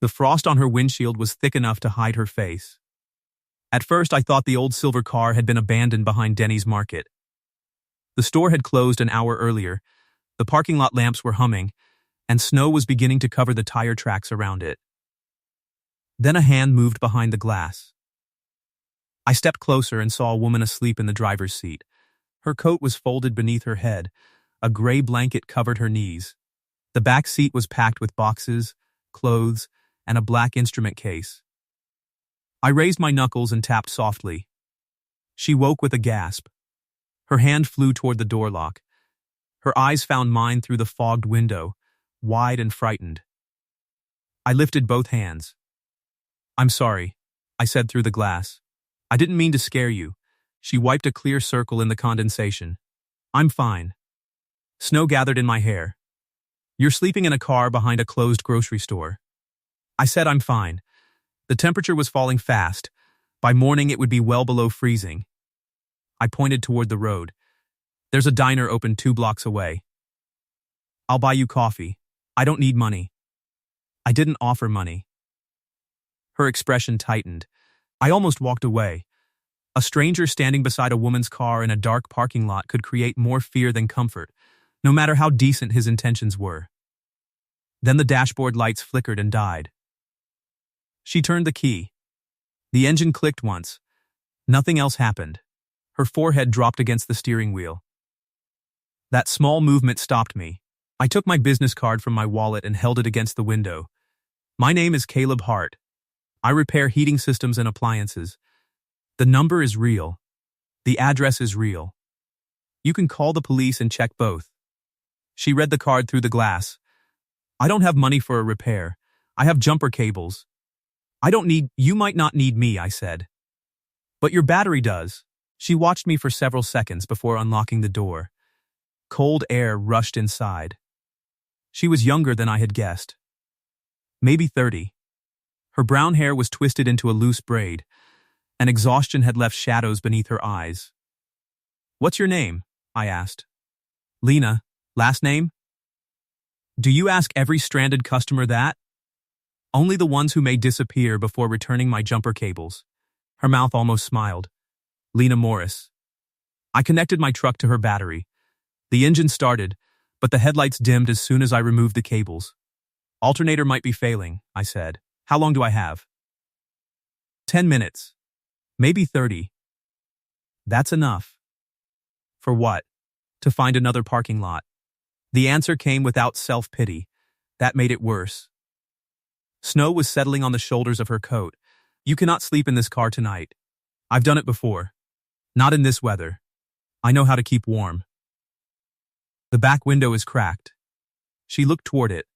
The frost on her windshield was thick enough to hide her face. At first I thought the old silver car had been abandoned behind Denny's Market. The store had closed an hour earlier, the parking lot lamps were humming, and snow was beginning to cover the tire tracks around it. Then a hand moved behind the glass. I stepped closer and saw a woman asleep in the driver's seat. Her coat was folded beneath her head. A gray blanket covered her knees. The back seat was packed with boxes, clothes, and a black instrument case. I raised my knuckles and tapped softly. She woke with a gasp. Her hand flew toward the door lock. Her eyes found mine through the fogged window, wide and frightened. I lifted both hands. "I'm sorry," I said through the glass. "I didn't mean to scare you." She wiped a clear circle in the condensation. "I'm fine." Snow gathered in my hair. "You're sleeping in a car behind a closed grocery store." I said I'm fine. The temperature was falling fast. By morning it would be well below freezing. I pointed toward the road. "There's a diner open 2 blocks away. I'll buy you coffee. I don't need money." I didn't offer money. Her expression tightened. I almost walked away. A stranger standing beside a woman's car in a dark parking lot could create more fear than comfort, no matter how decent his intentions were. Then the dashboard lights flickered and died. She turned the key. The engine clicked once. Nothing else happened. Her forehead dropped against the steering wheel. That small movement stopped me. I took my business card from my wallet and held it against the window. "My name is Caleb Hart. I repair heating systems and appliances. The number is real. The address is real. You can call the police and check both." She read the card through the glass. "I don't have money for a repair. I have jumper cables." You might not need me," I said. "But your battery does." She watched me for several seconds before unlocking the door. Cold air rushed inside. She was younger than I had guessed. Maybe 30. Her brown hair was twisted into a loose braid, and exhaustion had left shadows beneath her eyes. "What's your name?" I asked. "Lena. Last name?" "Do you ask every stranded customer that?" "Only the ones who may disappear before returning my jumper cables." Her mouth almost smiled. "Lena Morris." I connected my truck to her battery. The engine started, but the headlights dimmed as soon as I removed the cables. "Alternator might be failing," I said. "How long do I have?" 10 minutes. Maybe 30. "That's enough." "For what?" "To find another parking lot." The answer came without self-pity. That made it worse. Snow was settling on the shoulders of her coat. "You cannot sleep in this car tonight. I've done it before. Not in this weather. I know how to keep warm." The back window is cracked. She looked toward it.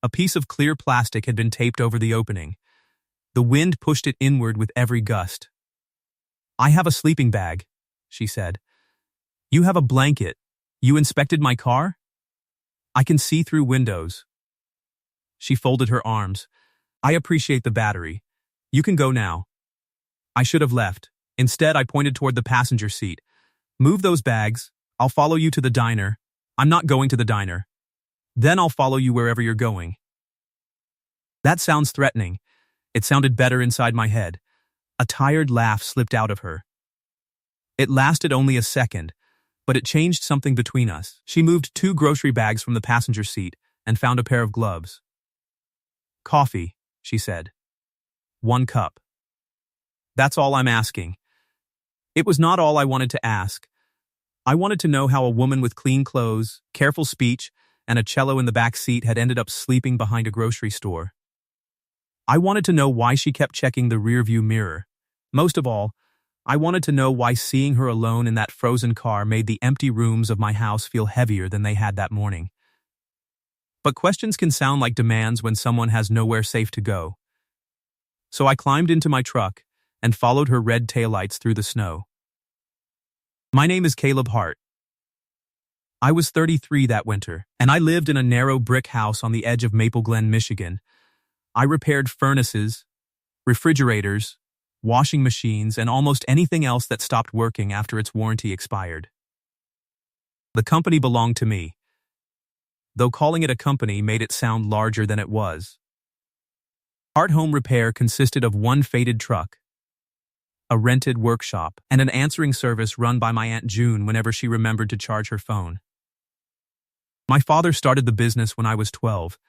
A piece of clear plastic had been taped over the opening. The wind pushed it inward with every gust. "I have a sleeping bag," she said. "You have a blanket. You inspected my car?" "I can see through windows." She folded her arms. "I appreciate the battery. You can go now." I should have left. Instead, I pointed toward the passenger seat. "Move those bags. I'll follow you to the diner." "I'm not going to the diner." "Then I'll follow you wherever you're going." That sounds threatening. It sounded better inside my head. A tired laugh slipped out of her. It lasted only a second, but it changed something between us. She moved 2 grocery bags from the passenger seat and found a pair of gloves. "Coffee," she said. "1 cup." "That's all I'm asking." It was not all I wanted to ask. I wanted to know how a woman with clean clothes, careful speech, and a cello in the back seat had ended up sleeping behind a grocery store. I wanted to know why she kept checking the rearview mirror. Most of all, I wanted to know why seeing her alone in that frozen car made the empty rooms of my house feel heavier than they had that morning. But questions can sound like demands when someone has nowhere safe to go. So I climbed into my truck and followed her red taillights through the snow. "My name is Caleb Hart. I was 33 that winter, and I lived in a narrow brick house on the edge of Maple Glen, Michigan. I repaired furnaces, refrigerators, washing machines, and almost anything else that stopped working after its warranty expired. The company belonged to me, though calling it a company made it sound larger than it was. Hart Home Repair consisted of one faded truck, a rented workshop, and an answering service run by my Aunt June whenever she remembered to charge her phone. My father started the business when I was 12.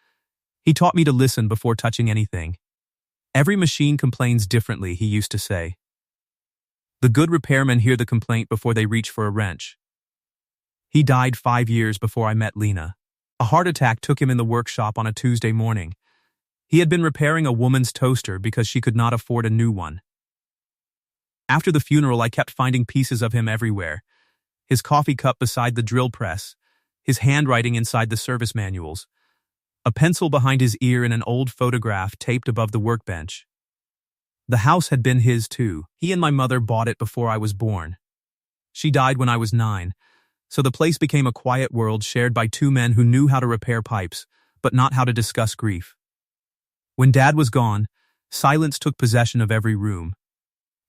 He taught me to listen before touching anything. Every machine complains differently, he used to say. The good repairmen hear the complaint before they reach for a wrench. He died 5 years before I met Lena. A heart attack took him in the workshop on a Tuesday morning. He had been repairing a woman's toaster because she could not afford a new one. After the funeral, I kept finding pieces of him everywhere. His coffee cup beside the drill press, his handwriting inside the service manuals, a pencil behind his ear and an old photograph taped above the workbench. The house had been his too. He and my mother bought it before I was born. She died when I was 9, so the place became a quiet world shared by two men who knew how to repair pipes, but not how to discuss grief. When Dad was gone, silence took possession of every room.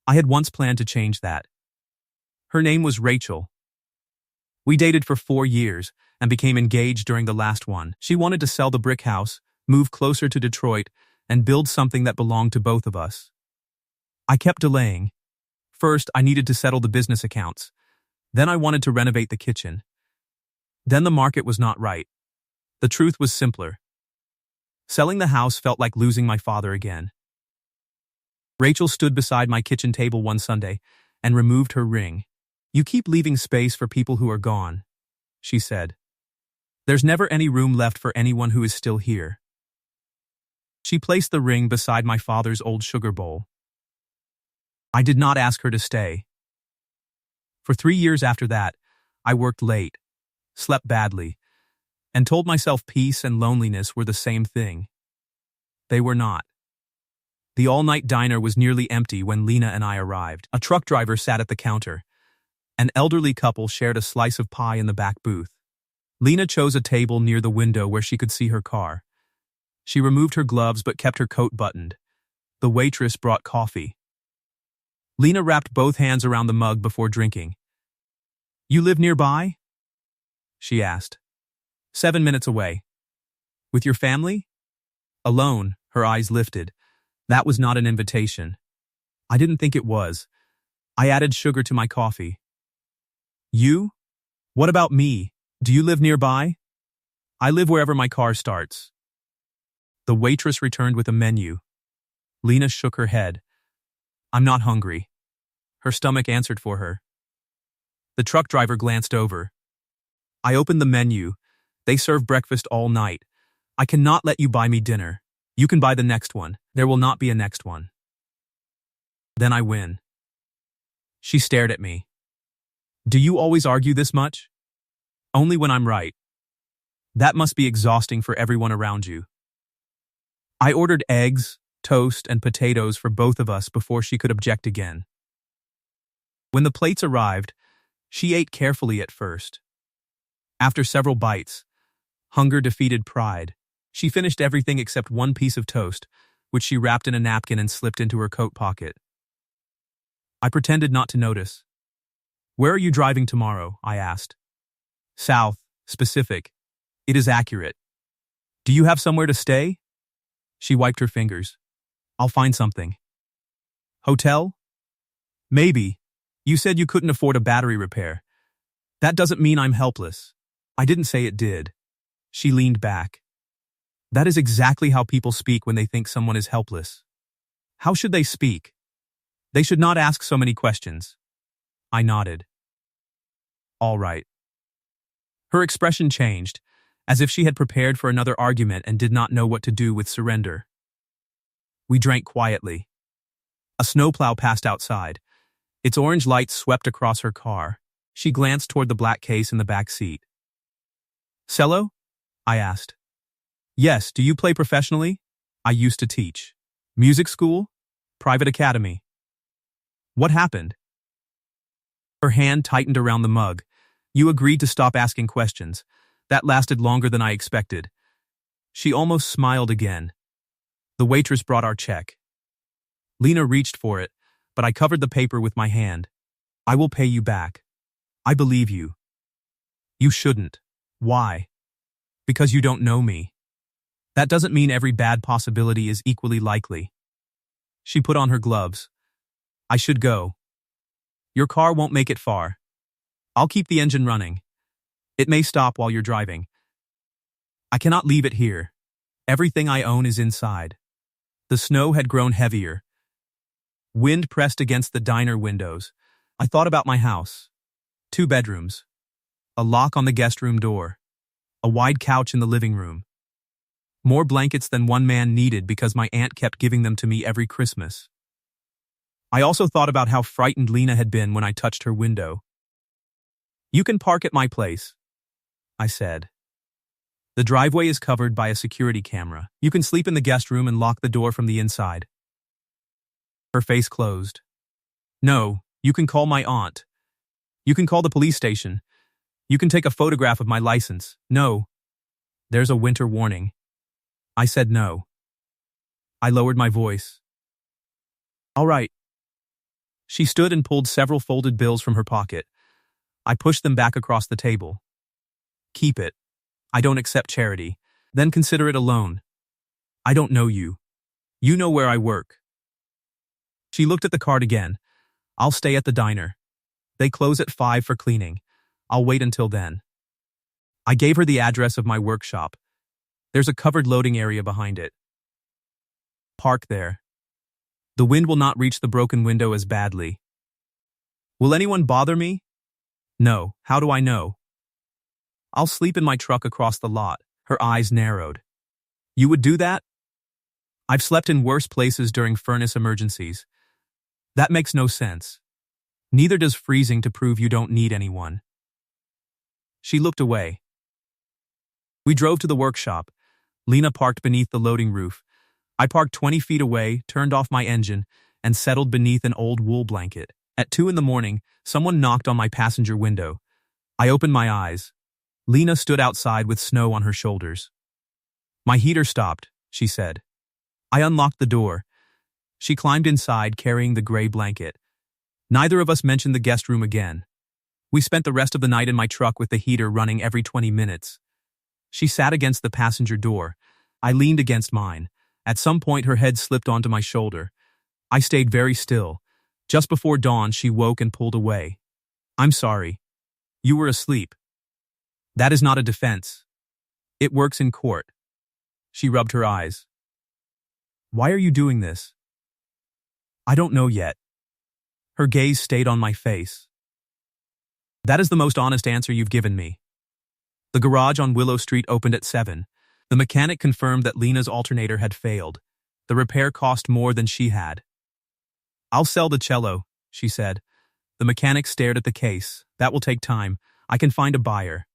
I had once planned to change that. Her name was Rachel. We dated for 4 years and became engaged during the last one. She wanted to sell the brick house, move closer to Detroit, and build something that belonged to both of us. I kept delaying. First, I needed to settle the business accounts. Then I wanted to renovate the kitchen. Then the market was not right. The truth was simpler. Selling the house felt like losing my father again. Rachel stood beside my kitchen table one Sunday and removed her ring. "You keep leaving space for people who are gone," she said. "There's never any room left for anyone who is still here." She placed the ring beside my father's old sugar bowl. I did not ask her to stay. For 3 years after that, I worked late, slept badly, and told myself peace and loneliness were the same thing. They were not. The all-night diner was nearly empty when Lena and I arrived. A truck driver sat at the counter. An elderly couple shared a slice of pie in the back booth. Lena chose a table near the window where she could see her car. She removed her gloves but kept her coat buttoned. The waitress brought coffee. Lena wrapped both hands around the mug before drinking. "You live nearby?" she asked. 7 minutes away. "With your family?" "Alone," her eyes lifted. That was not an invitation. I didn't think it was. I added sugar to my coffee. "You? What about me? Do you live nearby?" "I live wherever my car starts." The waitress returned with a menu. Lena shook her head. "I'm not hungry." Her stomach answered for her. The truck driver glanced over. I opened the menu. "They serve breakfast all night. I cannot let you buy me dinner. You can buy the next one. There will not be a next one." Then I win. She stared at me. "Do you always argue this much?" "Only when I'm right." "That must be exhausting for everyone around you." I ordered eggs, toast, and potatoes for both of us before she could object again. When the plates arrived, she ate carefully at first. After several bites, hunger defeated pride. She finished everything except one piece of toast, which she wrapped in a napkin and slipped into her coat pocket. I pretended not to notice. "Where are you driving tomorrow?" I asked. "South, specific. It is accurate." "Do you have somewhere to stay?" She wiped her fingers. "I'll find something." "Hotel?" "Maybe. You said you couldn't afford a battery repair. That doesn't mean I'm helpless." I didn't say it did. She leaned back. "That is exactly how people speak when they think someone is helpless." "How should they speak?" "They should not ask so many questions." I nodded. "All right." Her expression changed, as if she had prepared for another argument and did not know what to do with surrender. We drank quietly. A snowplow passed outside. Its orange lights swept across her car. She glanced toward the black case in the back seat. "Cello?" I asked. "Yes, do you play professionally?" "I used to teach." "Music school?" "Private academy." "What happened?" Her hand tightened around the mug. "You agreed to stop asking questions. That lasted longer than I expected." She almost smiled again. The waitress brought our check. Lena reached for it, but I covered the paper with my hand. "I will pay you back. I believe you." "You shouldn't." "Why?" "Because you don't know me." That doesn't mean every bad possibility is equally likely. She put on her gloves. I should go. Your car won't make it far. I'll keep the engine running. It may stop while you're driving. I cannot leave it here. Everything I own is inside. The snow had grown heavier. Wind pressed against the diner windows. I thought about my house. 2 bedrooms. A lock on the guest room door. A wide couch in the living room. More blankets than one man needed because my aunt kept giving them to me every Christmas. I also thought about how frightened Lena had been when I touched her window. You can park at my place, I said. The driveway is covered by a security camera. You can sleep in the guest room and lock the door from the inside. Her face closed. No, you can call my aunt. You can call the police station. You can take a photograph of my license. No. There's a winter warning. I said no. I lowered my voice. All right. She stood and pulled several folded bills from her pocket. I pushed them back across the table. Keep it. I don't accept charity. Then consider it a loan. I don't know you. You know where I work. She looked at the card again. I'll stay at the diner. They close at 5 for cleaning. I'll wait until then. I gave her the address of my workshop. There's a covered loading area behind it. Park there. The wind will not reach the broken window as badly. Will anyone bother me? No. How do I know? I'll sleep in my truck across the lot. Her eyes narrowed. You would do that? I've slept in worse places during furnace emergencies. That makes no sense. Neither does freezing to prove you don't need anyone. She looked away. We drove to the workshop. Lena parked beneath the loading roof. I parked 20 feet away, turned off my engine, and settled beneath an old wool blanket. At 2 in the morning, someone knocked on my passenger window. I opened my eyes. Lena stood outside with snow on her shoulders. My heater stopped, she said. I unlocked the door. She climbed inside, carrying the gray blanket. Neither of us mentioned the guest room again. We spent the rest of the night in my truck with the heater running every 20 minutes. She sat against the passenger door. I leaned against mine. At some point, her head slipped onto my shoulder. I stayed very still. Just before dawn, she woke and pulled away. I'm sorry. You were asleep. That is not a defense. It works in court. She rubbed her eyes. Why are you doing this? I don't know yet. Her gaze stayed on my face. That is the most honest answer you've given me. The garage on Willow Street opened at 7. The mechanic confirmed that Lena's alternator had failed. The repair cost more than she had. I'll sell the cello, she said. The mechanic stared at the case. That will take time. I can find a buyer.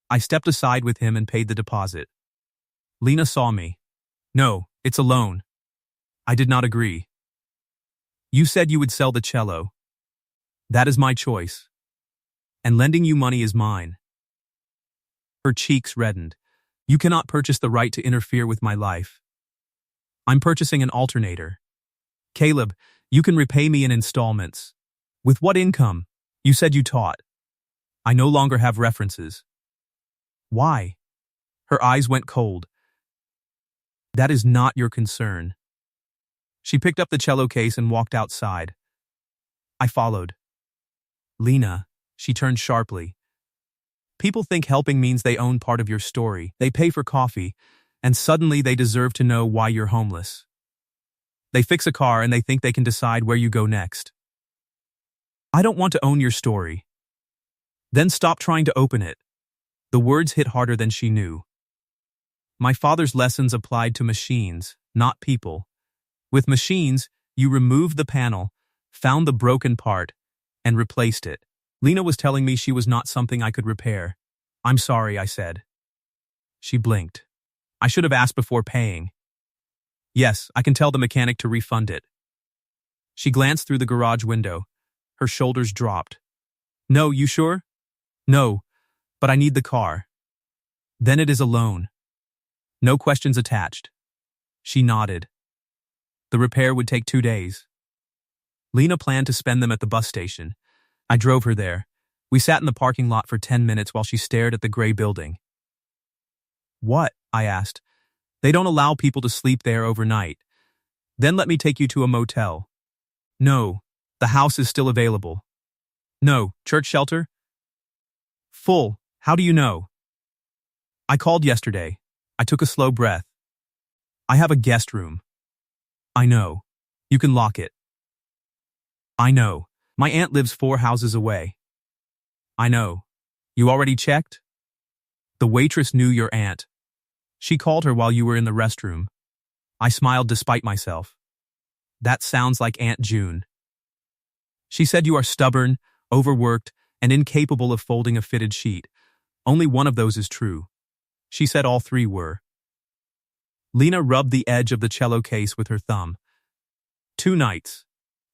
I stepped aside with him and paid the deposit. Lena saw me. No, it's a loan. I did not agree. You said you would sell the cello. That is my choice. And lending you money is mine. Her cheeks reddened. You cannot purchase the right to interfere with my life. I'm purchasing an alternator. Caleb, you can repay me in installments. With what income? You said you taught. I no longer have references. Why? Her eyes went cold. That is not your concern. She picked up the cello case and walked outside. I followed. Lena, she turned sharply. People think helping means they own part of your story. They pay for coffee, and suddenly they deserve to know why you're homeless. They fix a car and they think they can decide where you go next. I don't want to own your story. Then stop trying to open it. The words hit harder than she knew. My father's lessons applied to machines, not people. With machines, you removed the panel, found the broken part, and replaced it. Lena was telling me she was not something I could repair. I'm sorry, I said. She blinked. I should have asked before paying. Yes, I can tell the mechanic to refund it. She glanced through the garage window. Her shoulders dropped. No, you sure? No, but I need the car. Then it is a loan. No questions attached. She nodded. The repair would take 2 days. Lena planned to spend them at the bus station. I drove her there. We sat in the parking lot for 10 minutes while she stared at the gray building. What? I asked. They don't allow people to sleep there overnight. Then let me take you to a motel. No, the house is still available. No, church shelter? Full. How do you know? I called yesterday. I took a slow breath. I have a guest room. I know. You can lock it. I know. My aunt lives 4 houses away. I know. You already checked? The waitress knew your aunt. She called her while you were in the restroom. I smiled despite myself. That sounds like Aunt June. She said you are stubborn, overworked, and incapable of folding a fitted sheet. Only one of those is true. She said all 3 were. Lena rubbed the edge of the cello case with her thumb. 2 nights,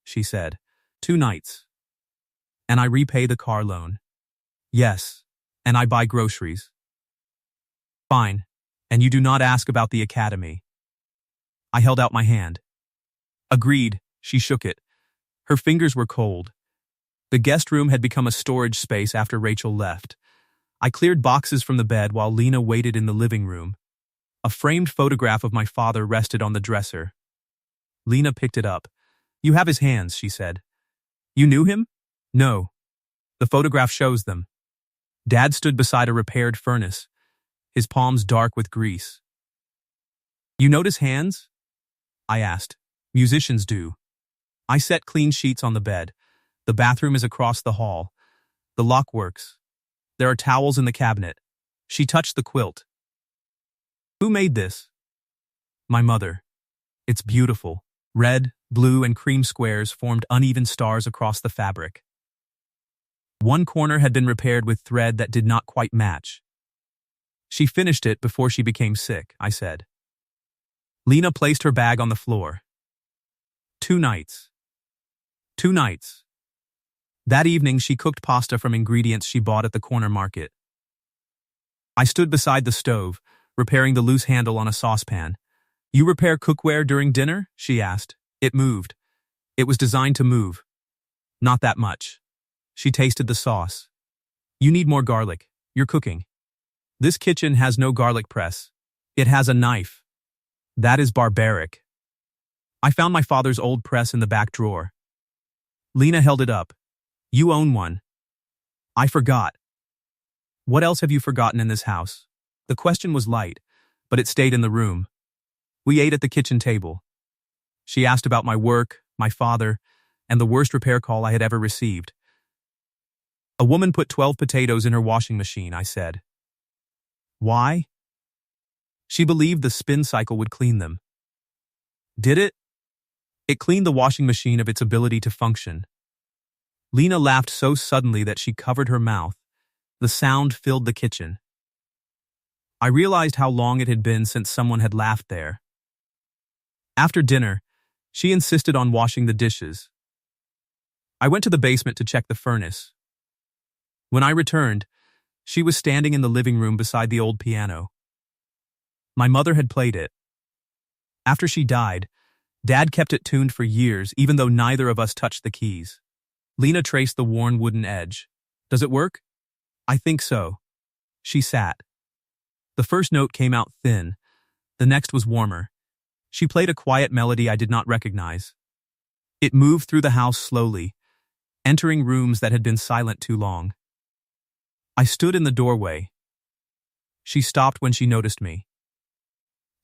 she said. 2 nights. And I repay the car loan. Yes, and I buy groceries. Fine, and you do not ask about the academy. I held out my hand. Agreed, she shook it. Her fingers were cold. The guest room had become a storage space after Rachel left. I cleared boxes from the bed while Lena waited in the living room. A framed photograph of my father rested on the dresser. Lena picked it up. You have his hands, she said. You knew him? No. The photograph shows them. Dad stood beside a repaired furnace, his palms dark with grease. You notice hands? I asked. Musicians do. I set clean sheets on the bed. The bathroom is across the hall. The lock works. There are towels in the cabinet. She touched the quilt. Who made this? My mother. It's beautiful. Red, blue, and cream squares formed uneven stars across the fabric. One corner had been repaired with thread that did not quite match. She finished it before she became sick, I said. Lena placed her bag on the floor. 2 nights. 2 nights. That evening she cooked pasta from ingredients she bought at the corner market. I stood beside the stove, repairing the loose handle on a saucepan. You repair cookware during dinner? She asked. It moved. It was designed to move. Not that much. She tasted the sauce. You need more garlic. You're cooking. This kitchen has no garlic press. It has a knife. That is barbaric. I found my father's old press in the back drawer. Lena held it up. You own one. I forgot. What else have you forgotten in this house? The question was light, but it stayed in the room. We ate at the kitchen table. She asked about my work, my father, and the worst repair call I had ever received. A woman put 12 potatoes in her washing machine, I said. Why? She believed the spin cycle would clean them. Did it? It cleaned the washing machine of its ability to function. Lena laughed so suddenly that she covered her mouth. The sound filled the kitchen. I realized how long it had been since someone had laughed there. After dinner, she insisted on washing the dishes. I went to the basement to check the furnace. When I returned, she was standing in the living room beside the old piano. My mother had played it. After she died, Dad kept it tuned for years, even though neither of us touched the keys. Lena traced the worn wooden edge. Does it work? I think so. She sat. The first note came out thin. The next was warmer. She played a quiet melody I did not recognize. It moved through the house slowly, entering rooms that had been silent too long. I stood in the doorway. She stopped when she noticed me.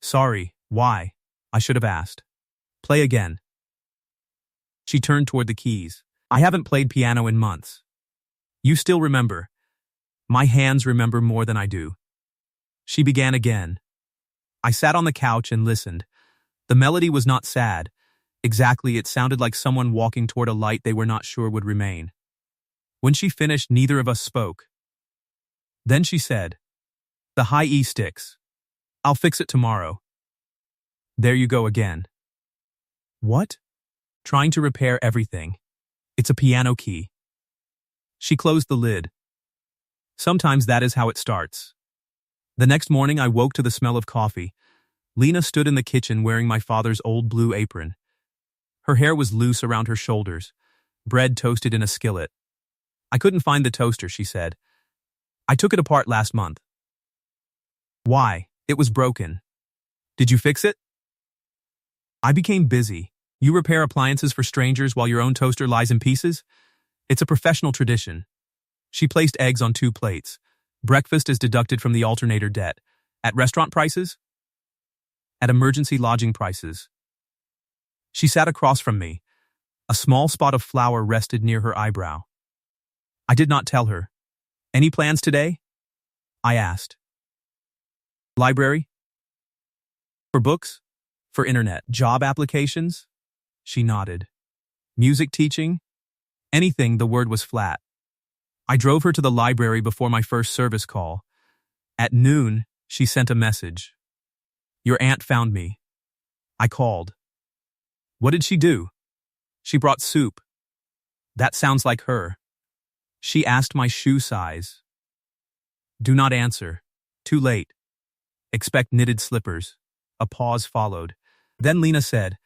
Sorry, why? I should have asked. Play again. She turned toward the keys. I haven't played piano in months. You still remember. My hands remember more than I do. She began again. I sat on the couch and listened. The melody was not sad. Exactly, it sounded like someone walking toward a light they were not sure would remain. When she finished, neither of us spoke. Then she said, "The high E sticks. I'll fix it tomorrow." There you go again. What? Trying to repair everything. It's a piano key. She closed the lid. Sometimes that is how it starts. The next morning I woke to the smell of coffee. Lena stood in the kitchen wearing my father's old blue apron. Her hair was loose around her shoulders, bread toasted in a skillet. I couldn't find the toaster, she said. I took it apart last month. Why? It was broken. Did you fix it? I became busy. You repair appliances for strangers while your own toaster lies in pieces? It's a professional tradition. She placed eggs on 2 plates. Breakfast is deducted from the alternator debt. At restaurant prices? At emergency lodging prices. She sat across from me. A small spot of flour rested near her eyebrow. I did not tell her. Any plans today? I asked. Library? For books? For internet? Job applications? She nodded. Music teaching? Anything, the word was flat. I drove her to the library before my first service call. At noon, she sent a message. Your aunt found me. I called. What did she do? She brought soup. That sounds like her. She asked my shoe size. Do not answer. Too late. Expect knitted slippers. A pause followed. Then Lena said,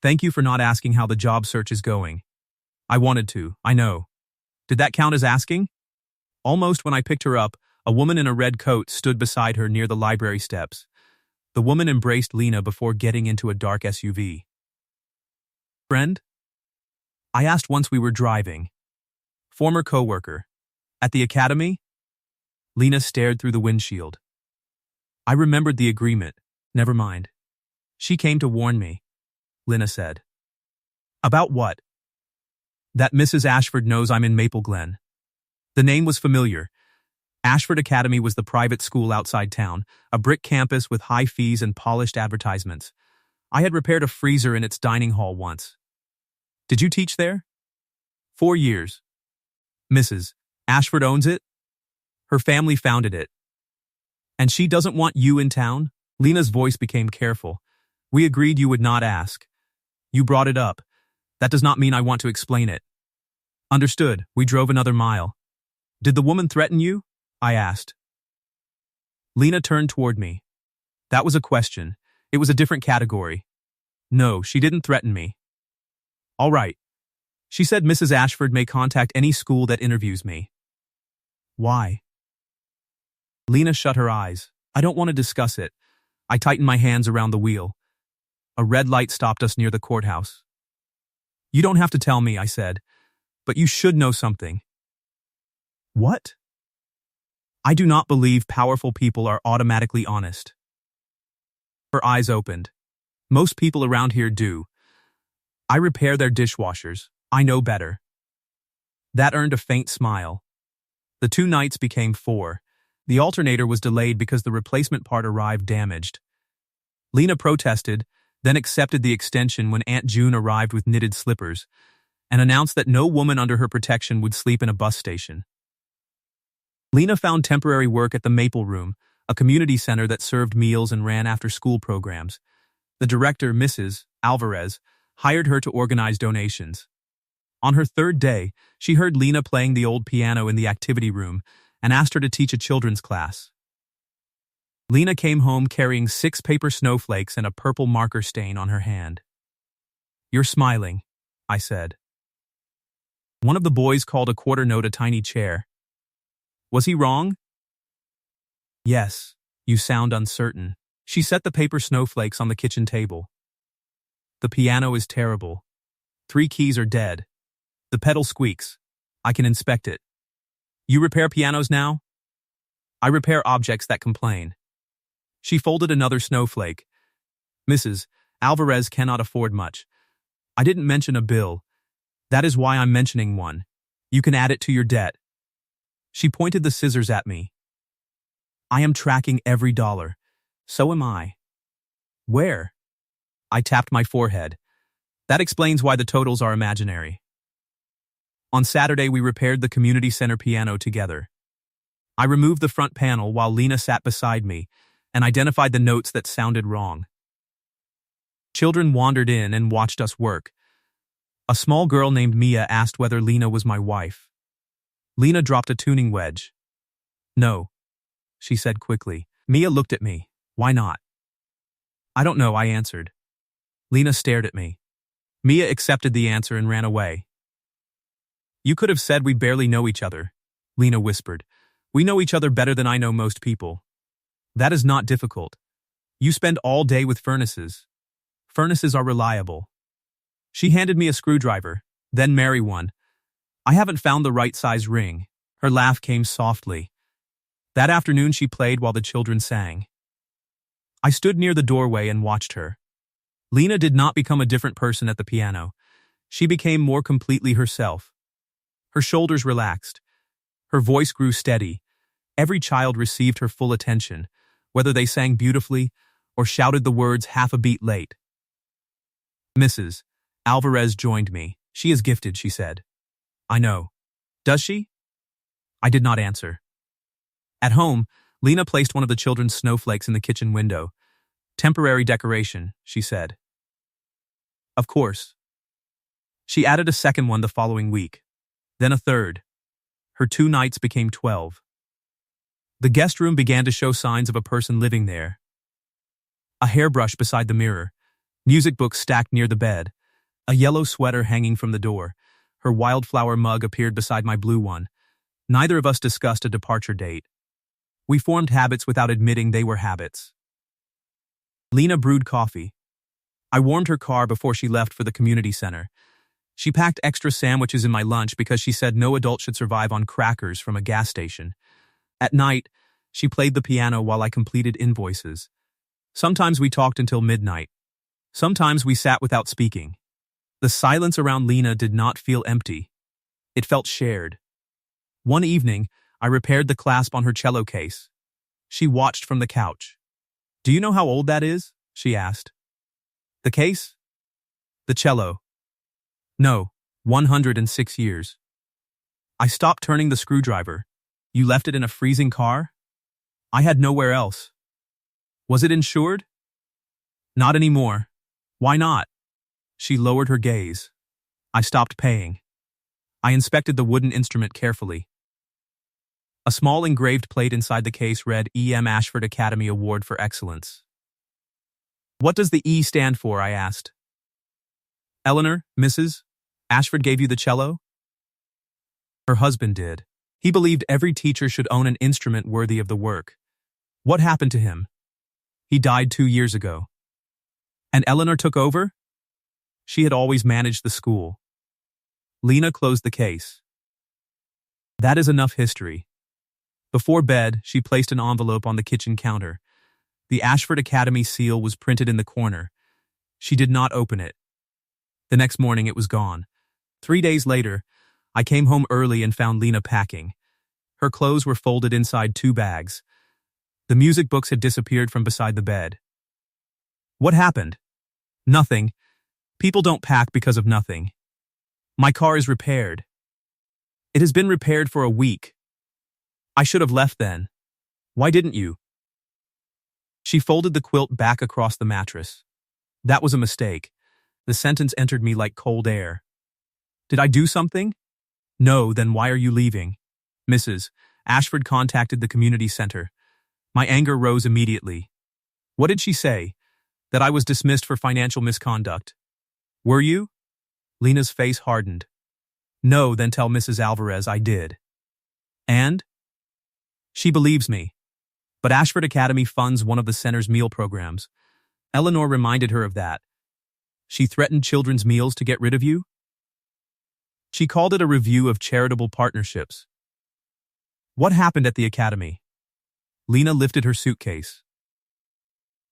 Thank you for not asking how the job search is going. I wanted to, I know. Did that count as asking? Almost when I picked her up, a woman in a red coat stood beside her near the library steps. The woman embraced Lena before getting into a dark SUV. Friend? I asked once we were driving. Former coworker. At the academy? Lena stared through the windshield. I remembered the agreement. Never mind. She came to warn me, Lena said. About what? That Mrs. Ashford knows I'm in Maple Glen. The name was familiar. Ashford Academy was the private school outside town, a brick campus with high fees and polished advertisements. I had repaired a freezer in its dining hall once. Did you teach there? 4 years. Mrs. Ashford owns it? Her family founded it. And she doesn't want you in town? Lena's voice became careful. We agreed you would not ask. You brought it up. That does not mean I want to explain it. Understood. We drove another mile. Did the woman threaten you? I asked. Lena turned toward me. That was a question. It was a different category. No, she didn't threaten me. All right. She said Mrs. Ashford may contact any school that interviews me. Why? Lena shut her eyes. I don't want to discuss it. I tightened my hands around the wheel. A red light stopped us near the courthouse. You don't have to tell me, I said, but you should know something. What? I do not believe powerful people are automatically honest. Her eyes opened. Most people around here do. I repair their dishwashers. I know better. That earned a faint smile. The 2 nights became 4. The alternator was delayed because the replacement part arrived damaged. Lena protested, then accepted the extension when Aunt June arrived with knitted slippers and announced that no woman under her protection would sleep in a bus station. Lena found temporary work at the Maple Room, a community center that served meals and ran after-school programs. The director, Mrs. Alvarez, hired her to organize donations. On her 3rd day, she heard Lena playing the old piano in the activity room and asked her to teach a children's class. Lena came home carrying 6 paper snowflakes and a purple marker stain on her hand. You're smiling, I said. One of the boys called a quarter note a tiny chair. Was he wrong? Yes, you sound uncertain. She set the paper snowflakes on the kitchen table. The piano is terrible. 3 keys are dead. The pedal squeaks. I can inspect it. You repair pianos now? I repair objects that complain. She folded another snowflake. Mrs. Alvarez cannot afford much. I didn't mention a bill. That is why I'm mentioning one. You can add it to your debt. She pointed the scissors at me. I am tracking every dollar. So am I. Where? I tapped my forehead. That explains why the totals are imaginary. On Saturday, we repaired the community center piano together. I removed the front panel while Lena sat beside me and identified the notes that sounded wrong. Children wandered in and watched us work. A small girl named Mia asked whether Lena was my wife. Lena dropped a tuning wedge. No, she said quickly. Mia looked at me. Why not? I don't know, I answered. Lena stared at me. Mia accepted the answer and ran away. You could have said we barely know each other, Lena whispered. We know each other better than I know most people. That is not difficult. You spend all day with furnaces. Furnaces are reliable. She handed me a screwdriver, then marry one. I haven't found the right size ring. Her laugh came softly. That afternoon she played while the children sang. I stood near the doorway and watched her. Lena did not become a different person at the piano. She became more completely herself. Her shoulders relaxed. Her voice grew steady. Every child received her full attention, whether they sang beautifully or shouted the words half a beat late. Mrs. Alvarez joined me. She is gifted, she said. I know. Does she? I did not answer. At home, Lena placed one of the children's snowflakes in the kitchen window. Temporary decoration, she said. Of course. She added a second one the following week, then a third. Her 2 nights became 12. The guest room began to show signs of a person living there. A hairbrush beside the mirror, music books stacked near the bed, a yellow sweater hanging from the door. Her wildflower mug appeared beside my blue one. Neither of us discussed a departure date. We formed habits without admitting they were habits. Lena brewed coffee. I warmed her car before she left for the community center. She packed extra sandwiches in my lunch because she said no adult should survive on crackers from a gas station. At night, she played the piano while I completed invoices. Sometimes we talked until midnight. Sometimes we sat without speaking. The silence around Lena did not feel empty. It felt shared. One evening, I repaired the clasp on her cello case. She watched from the couch. Do you know how old that is? She asked. The case? The cello. No, 106 years. I stopped turning the screwdriver. You left it in a freezing car? I had nowhere else. Was it insured? Not anymore. Why not? She lowered her gaze. I stopped paying. I inspected the wooden instrument carefully. A small engraved plate inside the case read E.M. Ashford Academy Award for Excellence. What does the E stand for? I asked. Eleanor, Mrs. Ashford gave you the cello? Her husband did. He believed every teacher should own an instrument worthy of the work. What happened to him? He died 2 years ago. And Eleanor took over? She had always managed the school. Lena closed the case. That is enough history. Before bed, she placed an envelope on the kitchen counter. The Ashford Academy seal was printed in the corner. She did not open it. The next morning it was gone. 3 days later, I came home early and found Lena packing. Her clothes were folded inside 2 bags. The music books had disappeared from beside the bed. What happened? Nothing. People don't pack because of nothing. My car is repaired. It has been repaired for a week. I should have left then. Why didn't you? She folded the quilt back across the mattress. That was a mistake. The sentence entered me like cold air. Did I do something? No, then why are you leaving? Mrs. Ashford contacted the community center. My anger rose immediately. What did she say? That I was dismissed for financial misconduct. Were you? Lena's face hardened. No, then tell Mrs. Alvarez I did. And? She believes me. But Ashford Academy funds one of the center's meal programs. Eleanor reminded her of that. She threatened children's meals to get rid of you? She called it a review of charitable partnerships. What happened at the academy? Lena lifted her suitcase.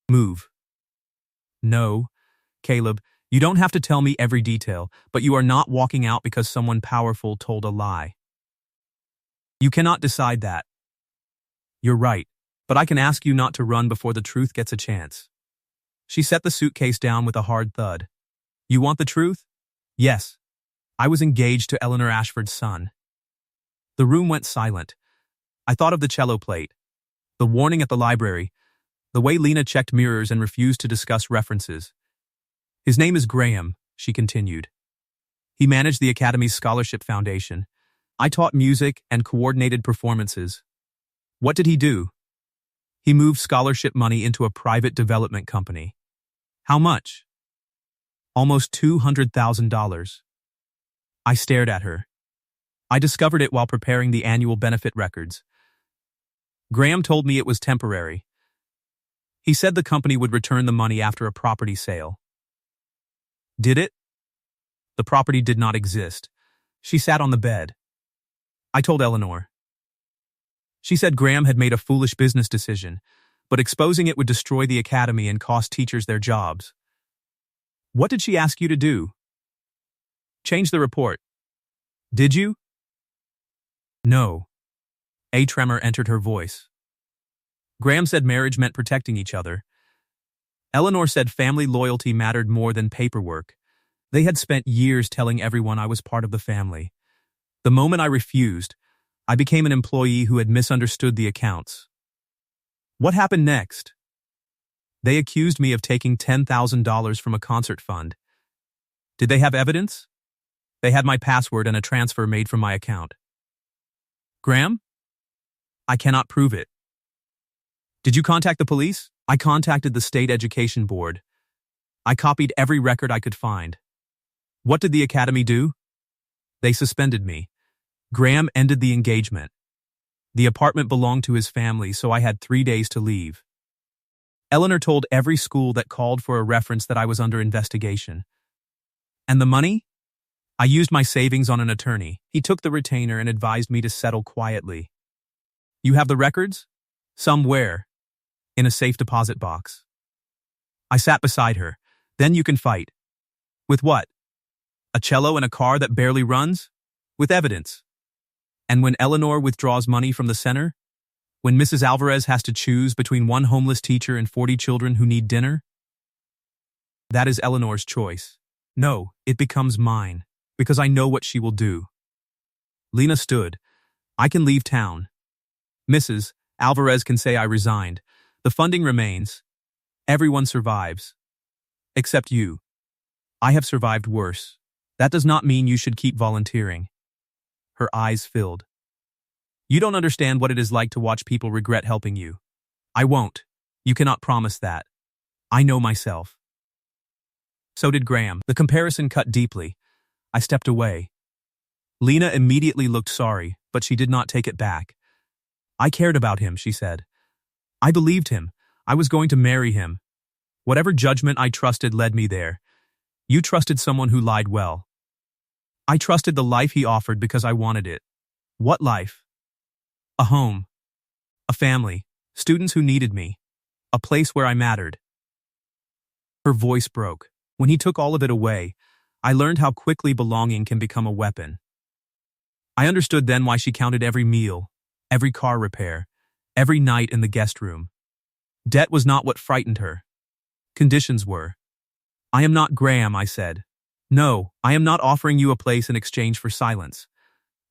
Move. No, Caleb, you don't have to tell me every detail, but you are not walking out because someone powerful told a lie. You cannot decide that. You're right, but I can ask you not to run before the truth gets a chance. She set the suitcase down with a hard thud. You want the truth? Yes. I was engaged to Eleanor Ashford's son. The room went silent. I thought of the cello plate, the warning at the library, the way Lena checked mirrors and refused to discuss references. His name is Graham, she continued. He managed the Academy's Scholarship Foundation. I taught music and coordinated performances. What did he do? He moved scholarship money into a private development company. How much? Almost $200,000. I stared at her. I discovered it while preparing the annual benefit records. Graham told me it was temporary. He said the company would return the money after a property sale. Did it? The property did not exist. She sat on the bed. I told Eleanor. She said Graham had made a foolish business decision, but exposing it would destroy the academy and cost teachers their jobs. What did she ask you to do? Change the report. Did you? No. A tremor entered her voice. Graham said marriage meant protecting each other. Eleanor said family loyalty mattered more than paperwork. They had spent years telling everyone I was part of the family. The moment I refused, I became an employee who had misunderstood the accounts. What happened next? They accused me of taking $10,000 from a concert fund. Did they have evidence? They had my password and a transfer made from my account. Graham? I cannot prove it. Did you contact the police? I contacted the state education board. I copied every record I could find. What did the academy do? They suspended me. Graham ended the engagement. The apartment belonged to his family, so I had 3 days to leave. Eleanor told every school that called for a reference that I was under investigation. And the money? I used my savings on an attorney. He took the retainer and advised me to settle quietly. You have the records? Somewhere. In a safe deposit box. I sat beside her. Then you can fight. With what? A cello and a car that barely runs? With evidence. And when Eleanor withdraws money from the center? When Mrs. Alvarez has to choose between one homeless teacher and 40 children who need dinner? That is Eleanor's choice. No, it becomes mine, because I know what she will do. Lena stood. I can leave town. Mrs. Alvarez can say I resigned. The funding remains. Everyone survives. Except you. I have survived worse. That does not mean you should keep volunteering. Her eyes filled. You don't understand what it is like to watch people regret helping you. I won't. You cannot promise that. I know myself. So did Graham. The comparison cut deeply. I stepped away. Lena immediately looked sorry, but she did not take it back. I cared about him, she said. I believed him. I was going to marry him. Whatever judgment I trusted led me there. You trusted someone who lied well. I trusted the life he offered because I wanted it. What life? A home. A family. Students who needed me. A place where I mattered. Her voice broke. When he took all of it away, I learned how quickly belonging can become a weapon. I understood then why she counted every meal, every car repair, every night in the guest room. Debt was not what frightened her. Conditions were. I am not Graham, I said. No, I am not offering you a place in exchange for silence.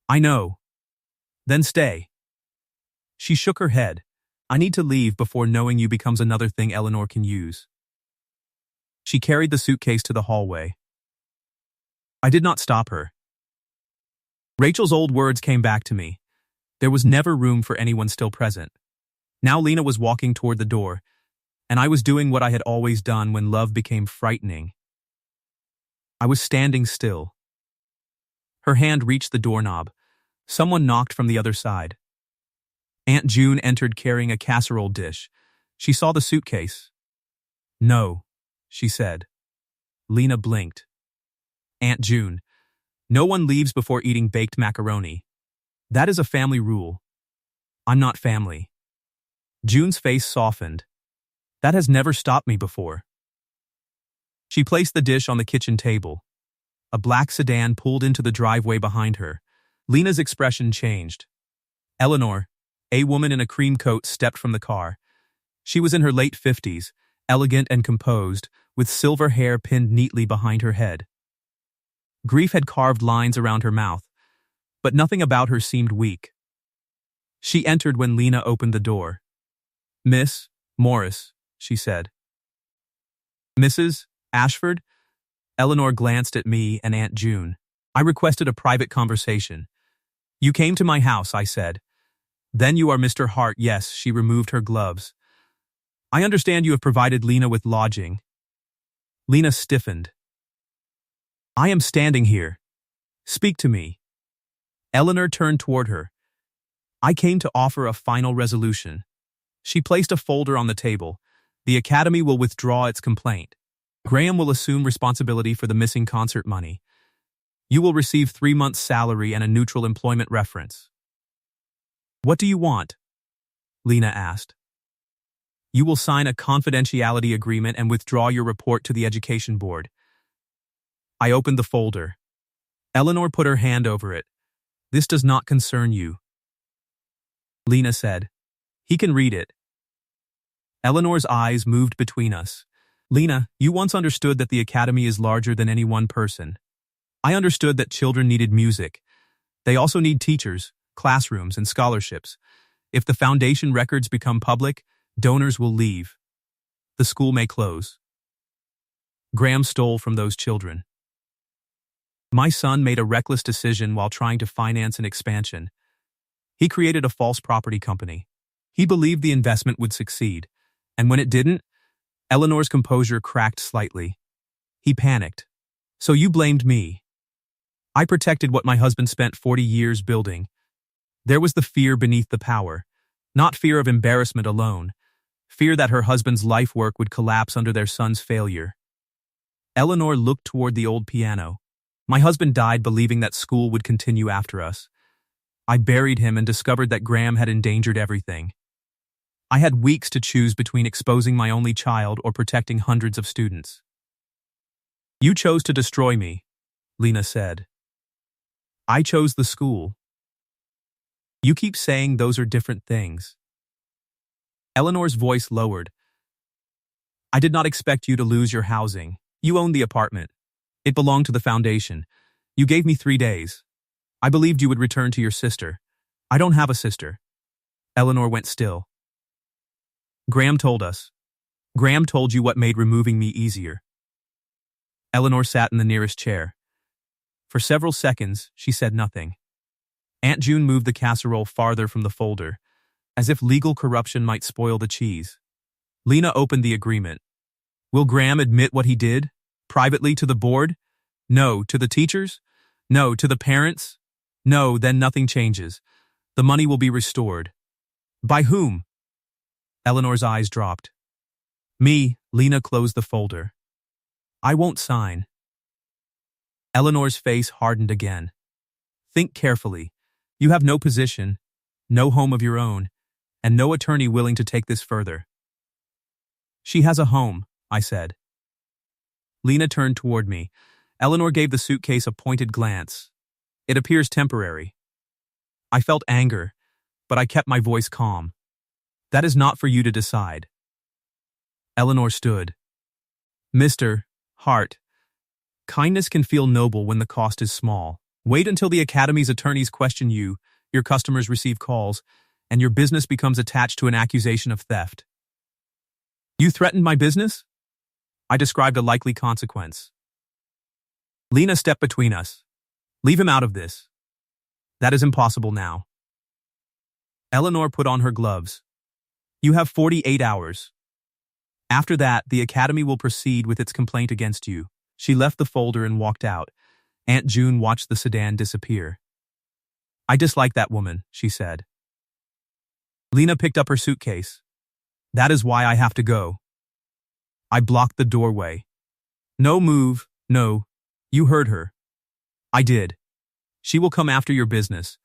I know. Then stay. She shook her head. I need to leave before knowing you becomes another thing Eleanor can use. She carried the suitcase to the hallway. I did not stop her. Rachel's old words came back to me. There was never room for anyone still present. Now Lena was walking toward the door, and I was doing what I had always done when love became frightening. I was standing still. Her hand reached the doorknob. Someone knocked from the other side. Aunt June entered carrying a casserole dish. She saw the suitcase. No, she said. Lena blinked. Aunt June, no one leaves before eating baked macaroni. That is a family rule. I'm not family. June's face softened. That has never stopped me before. She placed the dish on the kitchen table. A black sedan pulled into the driveway behind her. Lena's expression changed. Eleanor, a woman in a cream coat, stepped from the car. She was in her late 50s, elegant and composed, with silver hair pinned neatly behind her head. Grief had carved lines around her mouth, but nothing about her seemed weak. She entered when Lena opened the door. Miss Morris, she said. Mrs. Ashford? Eleanor glanced at me and Aunt June. I requested a private conversation. You came to my house, I said. Then you are Mr. Hart. Yes, she removed her gloves. I understand you have provided Lena with lodging. Lena stiffened. I am standing here. Speak to me. Eleanor turned toward her. I came to offer a final resolution. She placed a folder on the table. The academy will withdraw its complaint. Graham will assume responsibility for the missing concert money. You will receive 3 months' salary and a neutral employment reference. What do you want? Lena asked. You will sign a confidentiality agreement and withdraw your report to the education board. I opened the folder. Eleanor put her hand over it. This does not concern you. Lena said. He can read it. Eleanor's eyes moved between us. Lena, you once understood that the academy is larger than any one person. I understood that children needed music. They also need teachers, classrooms, and scholarships. If the foundation records become public, donors will leave. The school may close. Graham stole from those children. My son made a reckless decision while trying to finance an expansion. He created a false property company. He believed the investment would succeed, and when it didn't, Eleanor's composure cracked slightly. He panicked. So you blamed me. I protected what my husband spent 40 years building. There was the fear beneath the power, not fear of embarrassment alone, fear that her husband's life work would collapse under their son's failure. Eleanor looked toward the old piano. My husband died believing that school would continue after us. I buried him and discovered that Graham had endangered everything. I had weeks to choose between exposing my only child or protecting hundreds of students. You chose to destroy me, Lena said. I chose the school. You keep saying those are different things. Eleanor's voice lowered. I did not expect you to lose your housing. You owned the apartment. It belonged to the foundation. You gave me 3 days. I believed you would return to your sister. I don't have a sister. Eleanor went still. Graham told us. Graham told you what made removing me easier. Eleanor sat in the nearest chair. For several seconds, she said nothing. Aunt June moved the casserole farther from the folder, as if legal corruption might spoil the cheese. Lena opened the agreement. Will Graham admit what he did? Privately to the board? No. To the teachers? No. To the parents? No, then nothing changes. The money will be restored. By whom? Eleanor's eyes dropped. Me. Lena closed the folder. I won't sign. Eleanor's face hardened again. Think carefully. You have no position, no home of your own, and no attorney willing to take this further. She has a home, I said. Lena turned toward me. Eleanor gave the suitcase a pointed glance. It appears temporary. I felt anger, but I kept my voice calm. That is not for you to decide. Eleanor stood. Mr. Hart, kindness can feel noble when the cost is small. Wait until the academy's attorneys question you, your customers receive calls, and your business becomes attached to an accusation of theft. You threatened my business? I described a likely consequence. Lena stepped between us. Leave him out of this. That is impossible now. Eleanor put on her gloves. You have 48 hours. After that, the academy will proceed with its complaint against you. She left the folder and walked out. Aunt June watched the sedan disappear. I dislike that woman, she said. Lena picked up her suitcase. That is why I have to go. I blocked the doorway. No move, no. You heard her. I did. She will come after your business.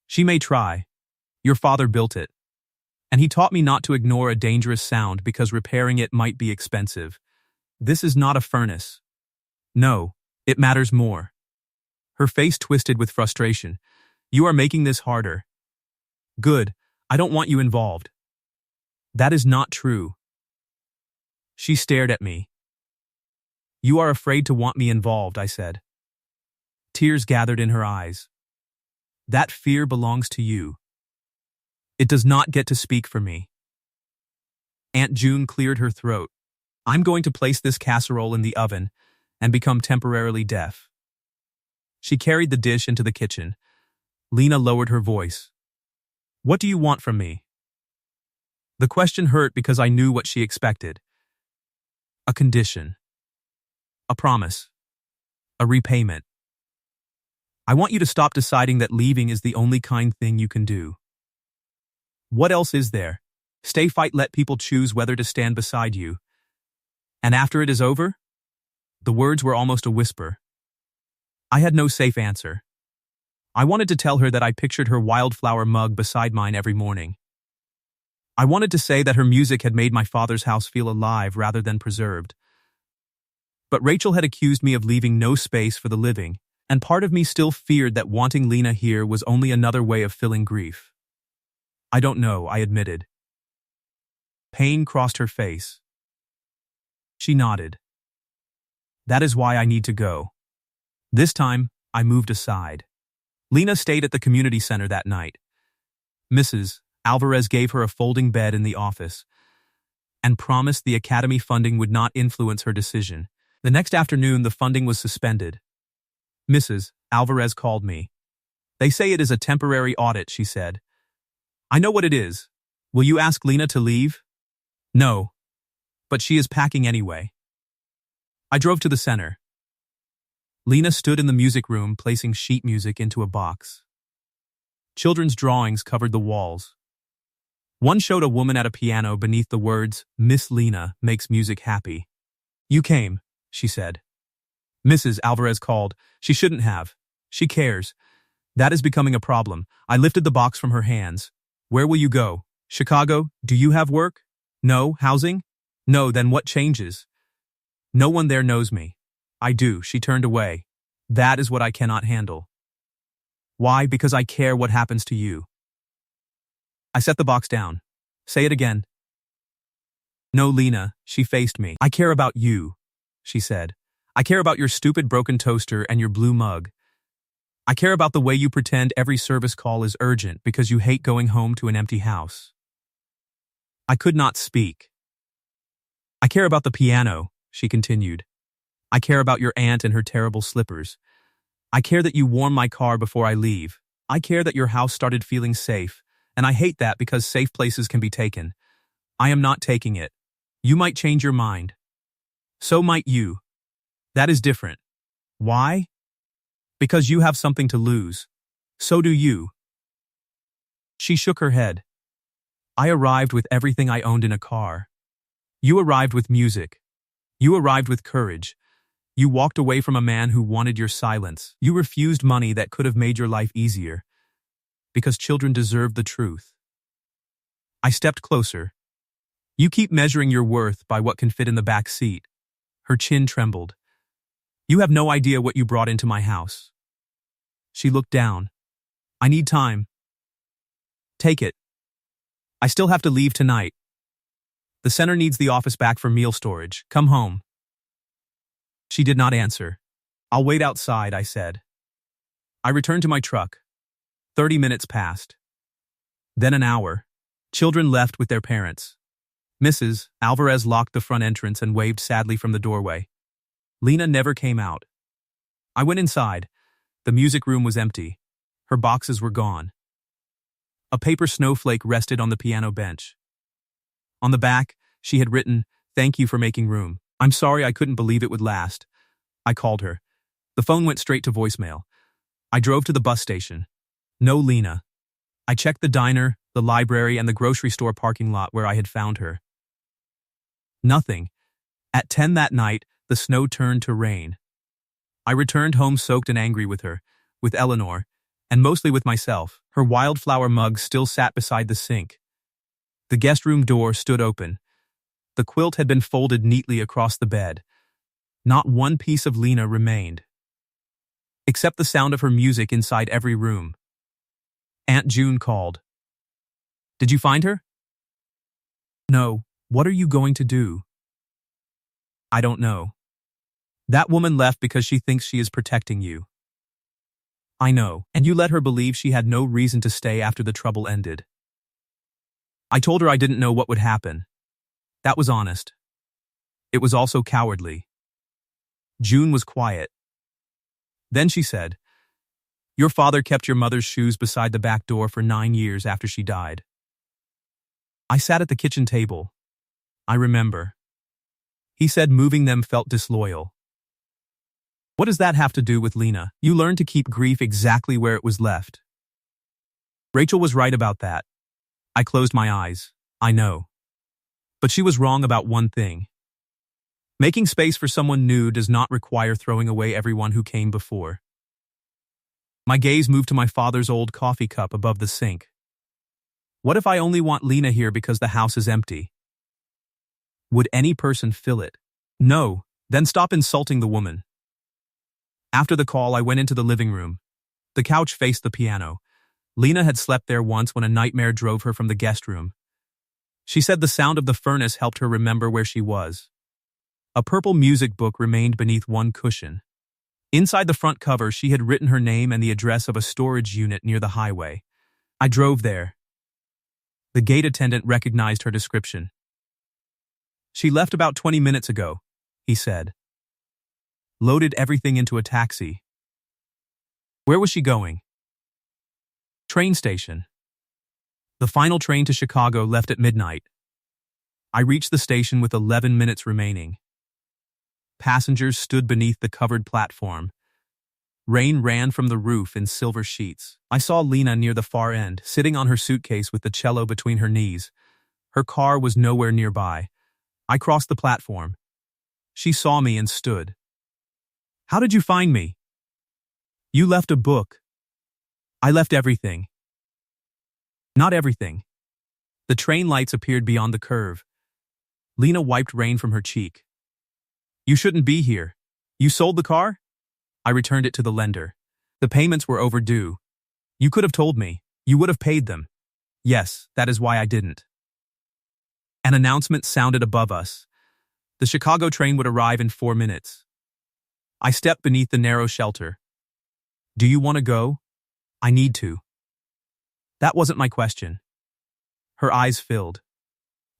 She may try. Your father built it. And he taught me not to ignore a dangerous sound because repairing it might be expensive. This is not a furnace. No, it matters more. Her face twisted with frustration. You are making this harder. Good. I don't want you involved. That is not true. She stared at me. You are afraid to want me involved, I said. Tears gathered in her eyes. That fear belongs to you. It does not get to speak for me. Aunt June cleared her throat. I'm going to place this casserole in the oven and become temporarily deaf. She carried the dish into the kitchen. Lena lowered her voice. What do you want from me? The question hurt because I knew what she expected. A condition. A promise. A repayment. I want you to stop deciding that leaving is the only kind thing you can do. What else is there? Stay fight, let people choose whether to stand beside you. And after it is over? The words were almost a whisper. I had no safe answer. I wanted to tell her that I pictured her wildflower mug beside mine every morning. I wanted to say that her music had made my father's house feel alive rather than preserved. But Rachel had accused me of leaving no space for the living, and part of me still feared that wanting Lena here was only another way of filling grief. I don't know, I admitted. Pain crossed her face. She nodded. That is why I need to go. This time, I moved aside. Lena stayed at the community center that night. Mrs. Alvarez gave her a folding bed in the office and promised the academy funding would not influence her decision. The next afternoon, the funding was suspended. Mrs. Alvarez called me. They say it is a temporary audit, she said. I know what it is. Will you ask Lena to leave? No. But she is packing anyway. I drove to the center. Lena stood in the music room, placing sheet music into a box. Children's drawings covered the walls. One showed a woman at a piano beneath the words, Miss Lena makes music happy. You came, she said. Mrs. Alvarez called. She shouldn't have. She cares. That is becoming a problem. I lifted the box from her hands. Where will you go? Chicago? Do you have work? No. Housing? No. Then what changes? No one there knows me. I do. She turned away. That is what I cannot handle. Why? Because I care what happens to you. I set the box down. Say it again. No, Lena, she faced me. I care about you, she said. I care about your stupid broken toaster and your blue mug. I care about the way you pretend every service call is urgent because you hate going home to an empty house. I could not speak. I care about the piano, she continued. I care about your aunt and her terrible slippers. I care that you warm my car before I leave. I care that your house started feeling safe, and I hate that because safe places can be taken. I am not taking it. You might change your mind. So might you. That is different. Why? Because you have something to lose. So do you. She shook her head. I arrived with everything I owned in a car. You arrived with music. You arrived with courage. You walked away from a man who wanted your silence. You refused money that could have made your life easier. Because children deserve the truth. I stepped closer. You keep measuring your worth by what can fit in the back seat. Her chin trembled. You have no idea what you brought into my house. She looked down. I need time. Take it. I still have to leave tonight. The center needs the office back for meal storage. Come home. She did not answer. I'll wait outside, I said. I returned to my truck. 30 minutes passed. Then an hour. Children left with their parents. Mrs. Alvarez locked the front entrance and waved sadly from the doorway. Lena never came out. I went inside. The music room was empty. Her boxes were gone. A paper snowflake rested on the piano bench. On the back, she had written, "Thank you for making room. I'm sorry I couldn't believe it would last." I called her. The phone went straight to voicemail. I drove to the bus station. No Lena. I checked the diner, the library, and the grocery store parking lot where I had found her. Nothing. At 10 that night, the snow turned to rain. I returned home soaked and angry with her, with Eleanor, and mostly with myself. Her wildflower mug still sat beside the sink. The guest room door stood open. The quilt had been folded neatly across the bed. Not one piece of Lena remained. Except the sound of her music inside every room. Aunt June called. Did you find her? No. What are you going to do? I don't know. That woman left because she thinks she is protecting you. I know, and you let her believe she had no reason to stay after the trouble ended. I told her I didn't know what would happen. That was honest. It was also cowardly. June was quiet. Then she said, "Your father kept your mother's shoes beside the back door for 9 years after she died." I sat at the kitchen table. I remember. He said moving them felt disloyal. What does that have to do with Lena? You learn to keep grief exactly where it was left. Rachel was right about that. I closed my eyes. I know. But she was wrong about one thing. Making space for someone new does not require throwing away everyone who came before. My gaze moved to my father's old coffee cup above the sink. What if I only want Lena here because the house is empty? Would any person fill it? No, then stop insulting the woman. After the call, I went into the living room. The couch faced the piano. Lena had slept there once when a nightmare drove her from the guest room. She said the sound of the furnace helped her remember where she was. A purple music book remained beneath one cushion. Inside the front cover, she had written her name and the address of a storage unit near the highway. I drove there. The gate attendant recognized her description. She left about 20 minutes ago, he said. Loaded everything into a taxi. Where was she going? Train station. The final train to Chicago left at midnight. I reached the station with 11 minutes remaining. Passengers stood beneath the covered platform. Rain ran from the roof in silver sheets. I saw Lena near the far end, sitting on her suitcase with the cello between her knees. Her car was nowhere nearby. I crossed the platform. She saw me and stood. How did you find me? You left a book. I left everything. Not everything. The train lights appeared beyond the curve. Lena wiped rain from her cheek. You shouldn't be here. You sold the car? I returned it to the lender. The payments were overdue. You could have told me. You would have paid them. Yes, that is why I didn't. An announcement sounded above us. The Chicago train would arrive in 4 minutes. I stepped beneath the narrow shelter. Do you want to go? I need to. That wasn't my question. Her eyes filled.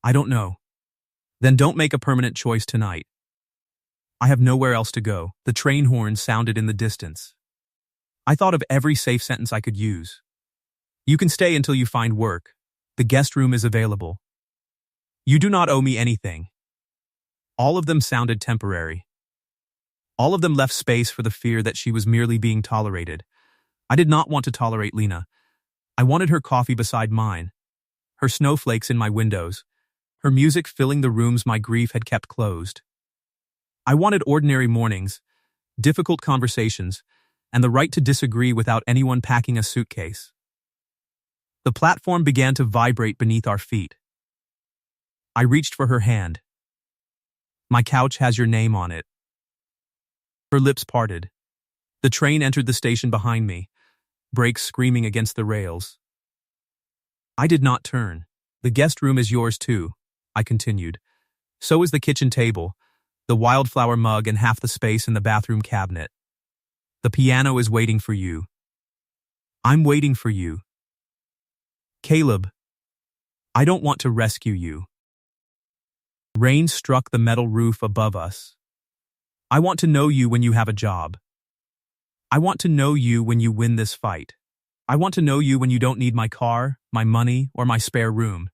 I don't know. Then don't make a permanent choice tonight. I have nowhere else to go. The train horn sounded in the distance. I thought of every safe sentence I could use. You can stay until you find work. The guest room is available. You do not owe me anything. All of them sounded temporary. All of them left space for the fear that she was merely being tolerated. I did not want to tolerate Lena. I wanted her coffee beside mine, her snowflakes in my windows, her music filling the rooms my grief had kept closed. I wanted ordinary mornings, difficult conversations, and the right to disagree without anyone packing a suitcase. The platform began to vibrate beneath our feet. I reached for her hand. My couch has your name on it. Her lips parted. The train entered the station behind me, brakes screaming against the rails. I did not turn. The guest room is yours too, I continued. So is the kitchen table, the wildflower mug and half the space in the bathroom cabinet. The piano is waiting for you. I'm waiting for you. Caleb, I don't want to rescue you. Rain struck the metal roof above us. I want to know you when you have a job. I want to know you when you win this fight. I want to know you when you don't need my car, my money, or my spare room.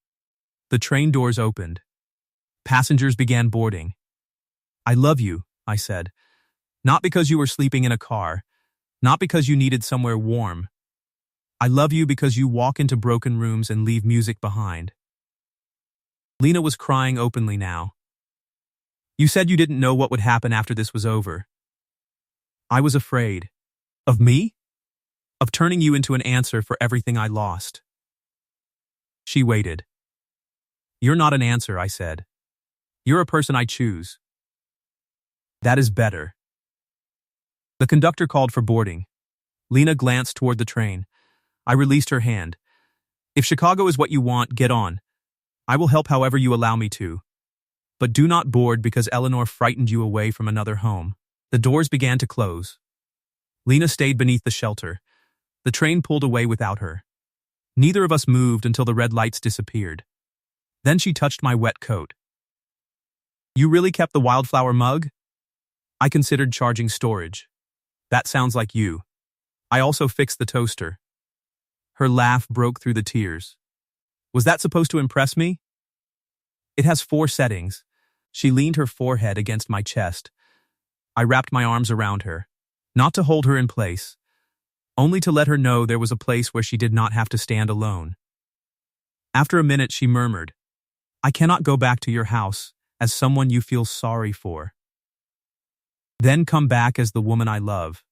The train doors opened. Passengers began boarding. I love you, I said. Not because you were sleeping in a car, not because you needed somewhere warm. I love you because you walk into broken rooms and leave music behind. Lena was crying openly now. You said you didn't know what would happen after this was over. I was afraid. Of me? Of turning you into an answer for everything I lost. She waited. You're not an answer, I said. You're a person I choose. That is better. The conductor called for boarding. Lena glanced toward the train. I released her hand. If Chicago is what you want, get on. I will help however you allow me to. But do not board because Eleanor frightened you away from another home. The doors began to close. Lena stayed beneath the shelter. The train pulled away without her. Neither of us moved until the red lights disappeared. Then she touched my wet coat. You really kept the wildflower mug? I considered charging storage. That sounds like you. I also fixed the toaster. Her laugh broke through the tears. Was that supposed to impress me? It has 4 settings. She leaned her forehead against my chest. I wrapped my arms around her, not to hold her in place, only to let her know there was a place where she did not have to stand alone. After a minute, she murmured, I cannot go back to your house as someone you feel sorry for. Then come back as the woman I love.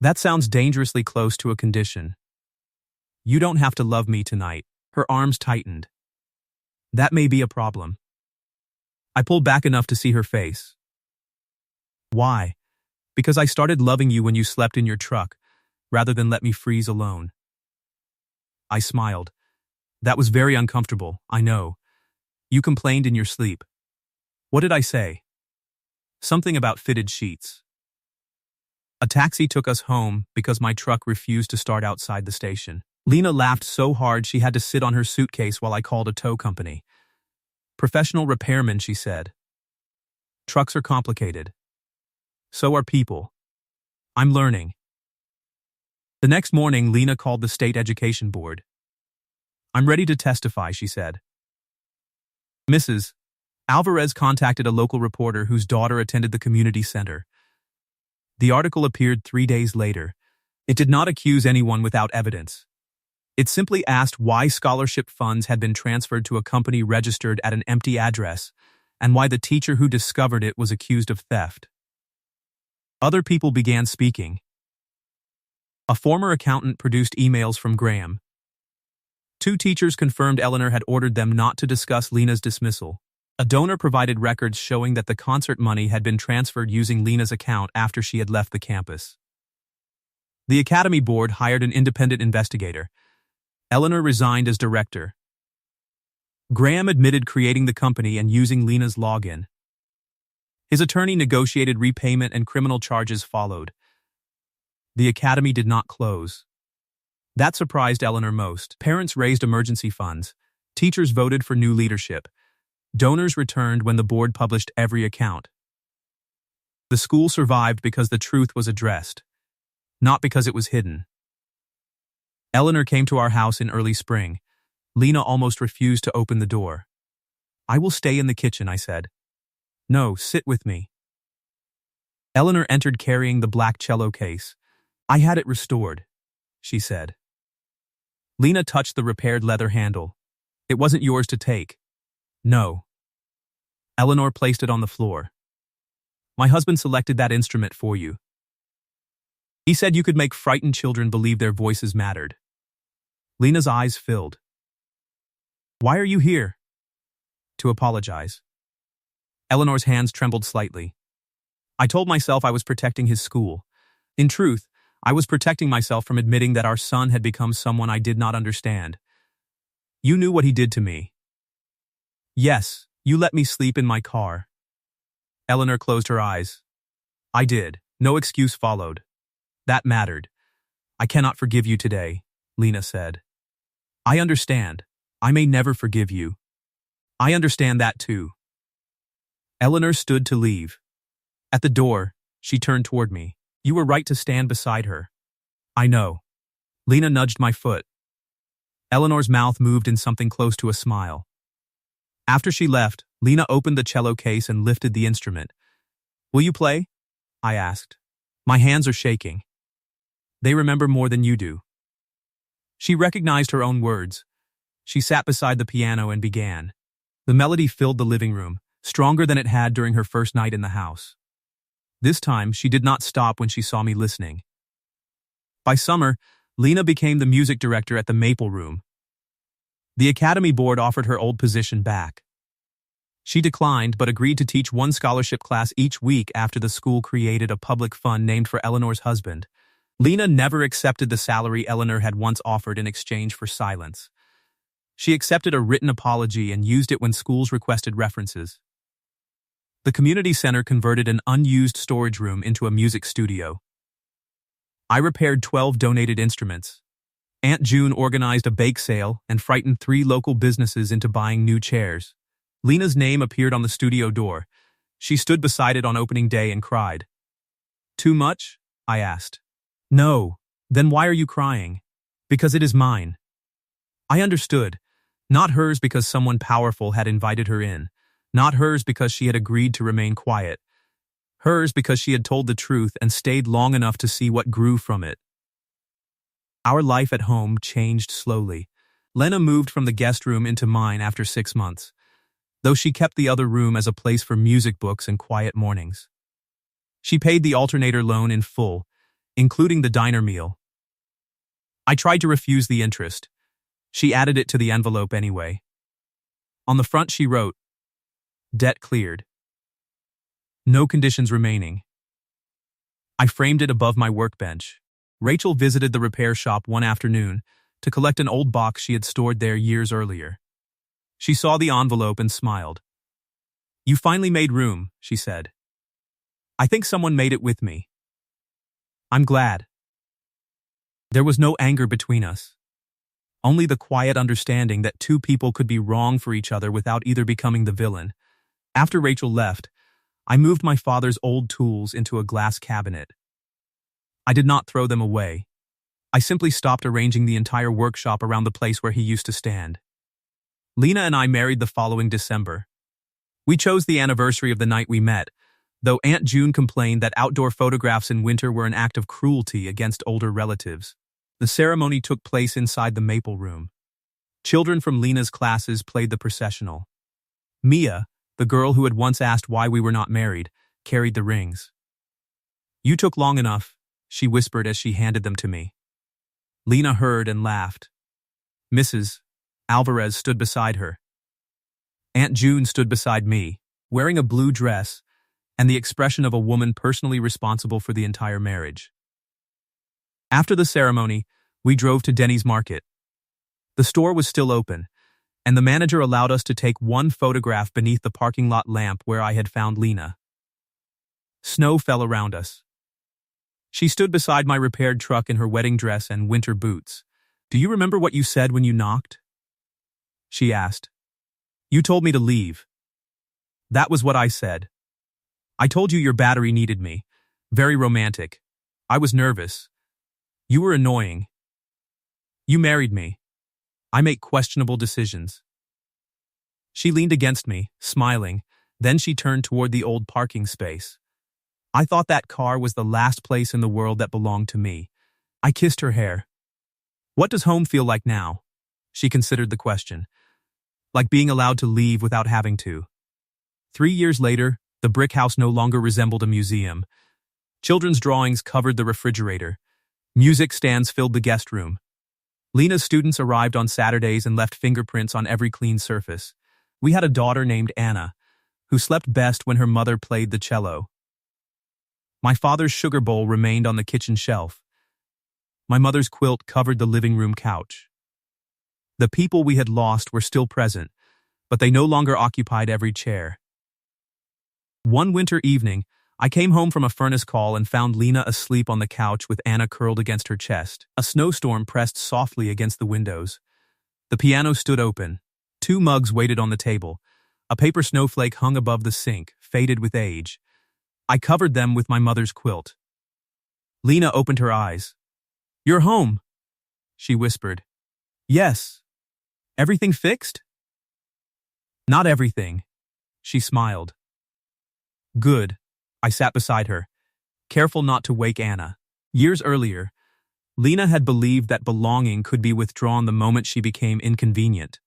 That sounds dangerously close to a condition. You don't have to love me tonight. Her arms tightened. That may be a problem. I pulled back enough to see her face. Why? Because I started loving you when you slept in your truck, rather than let me freeze alone. I smiled. That was very uncomfortable, I know. You complained in your sleep. What did I say? Something about fitted sheets. A taxi took us home because my truck refused to start outside the station. Lena laughed so hard she had to sit on her suitcase while I called a tow company. Professional repairman, she said. Trucks are complicated. So are people. I'm learning. The next morning, Lena called the state education board. I'm ready to testify, she said. Mrs. Alvarez contacted a local reporter whose daughter attended the community center. The article appeared 3 days later. It did not accuse anyone without evidence. It simply asked why scholarship funds had been transferred to a company registered at an empty address, and why the teacher who discovered it was accused of theft. Other people began speaking. A former accountant produced emails from Graham. 2 teachers confirmed Eleanor had ordered them not to discuss Lena's dismissal. A donor provided records showing that the concert money had been transferred using Lena's account after she had left the campus. The Academy Board hired an independent investigator. Eleanor resigned as director. Graham admitted creating the company and using Lena's login. His attorney negotiated repayment and criminal charges followed. The academy did not close. That surprised Eleanor most. Parents raised emergency funds. Teachers voted for new leadership. Donors returned when the board published every account. The school survived because the truth was addressed, not because it was hidden. Eleanor came to our house in early spring. Lena almost refused to open the door. I will stay in the kitchen, I said. No, sit with me. Eleanor entered carrying the black cello case. I had it restored, she said. Lena touched the repaired leather handle. It wasn't yours to take. No. Eleanor placed it on the floor. My husband selected that instrument for you. He said you could make frightened children believe their voices mattered. Lena's eyes filled. Why are you here? To apologize. Eleanor's hands trembled slightly. I told myself I was protecting his school. In truth, I was protecting myself from admitting that our son had become someone I did not understand. You knew what he did to me. Yes, you let me sleep in my car. Eleanor closed her eyes. I did. No excuse followed. That mattered. I cannot forgive you today, Lena said. I understand. I may never forgive you. I understand that too. Eleanor stood to leave. At the door, she turned toward me. You were right to stand beside her. I know. Lena nudged my foot. Eleanor's mouth moved in something close to a smile. After she left, Lena opened the cello case and lifted the instrument. Will you play? I asked. My hands are shaking. They remember more than you do. She recognized her own words. She sat beside the piano and began. The melody filled the living room, stronger than it had during her first night in the house. This time, she did not stop when she saw me listening. By summer, Lena became the music director at the Maple Room. The Academy Board offered her old position back. She declined but agreed to teach one scholarship class each week after the school created a public fund named for Eleanor's husband. Lena never accepted the salary Eleanor had once offered in exchange for silence. She accepted a written apology and used it when schools requested references. The community center converted an unused storage room into a music studio. I repaired 12 donated instruments. Aunt June organized a bake sale and frightened 3 local businesses into buying new chairs. Lena's name appeared on the studio door. She stood beside it on opening day and cried. Too much? I asked. No. Then why are you crying? Because it is mine. I understood. Not hers because someone powerful had invited her in. Not hers because she had agreed to remain quiet. Hers because she had told the truth and stayed long enough to see what grew from it. Our life at home changed slowly. Lena moved from the guest room into mine after 6 months, though she kept the other room as a place for music books and quiet mornings. She paid the alternator loan in full, including the diner meal. I tried to refuse the interest. She added it to the envelope anyway. On the front she wrote, "Debt cleared. No conditions remaining." I framed it above my workbench. Rachel visited the repair shop one afternoon to collect an old box she had stored there years earlier. She saw the envelope and smiled. "You finally made room," she said. "I think someone made it with me." "I'm glad." There was no anger between us. Only the quiet understanding that two people could be wrong for each other without either becoming the villain. After Rachel left, I moved my father's old tools into a glass cabinet. I did not throw them away. I simply stopped arranging the entire workshop around the place where he used to stand. Lena and I married the following December. We chose the anniversary of the night we met, though Aunt June complained that outdoor photographs in winter were an act of cruelty against older relatives. The ceremony took place inside the maple room. Children from Lena's classes played the processional. Mia, the girl who had once asked why we were not married, carried the rings. "You took long enough," she whispered as she handed them to me. Lena heard and laughed. Mrs. Alvarez stood beside her. Aunt June stood beside me, wearing a blue dress and the expression of a woman personally responsible for the entire marriage. After the ceremony, we drove to Denny's Market. The store was still open, and the manager allowed us to take one photograph beneath the parking lot lamp where I had found Lena. Snow fell around us. She stood beside my repaired truck in her wedding dress and winter boots. "Do you remember what you said when you knocked?" she asked. "You told me to leave." "That was what I said. I told you your battery needed me. Very romantic. I was nervous. You were annoying. You married me. I make questionable decisions." She leaned against me, smiling, then she turned toward the old parking space. I thought that car was the last place in the world that belonged to me. I kissed her hair. "What does home feel like now?" She considered the question. "Like being allowed to leave without having to." 3 years later, the brick house no longer resembled a museum. Children's drawings covered the refrigerator. Music stands filled the guest room. Lena's students arrived on Saturdays and left fingerprints on every clean surface. We had a daughter named Anna, who slept best when her mother played the cello. My father's sugar bowl remained on the kitchen shelf. My mother's quilt covered the living room couch. The people we had lost were still present, but they no longer occupied every chair. One winter evening, I came home from a furnace call and found Lena asleep on the couch with Anna curled against her chest. A snowstorm pressed softly against the windows. The piano stood open. 2 mugs waited on the table. A paper snowflake hung above the sink, faded with age. I covered them with my mother's quilt. Lena opened her eyes. "You're home," she whispered. "Yes. Everything fixed?" "Not everything," she smiled. "Good." I sat beside her, careful not to wake Anna. Years earlier, Lena had believed that belonging could be withdrawn the moment she became inconvenient.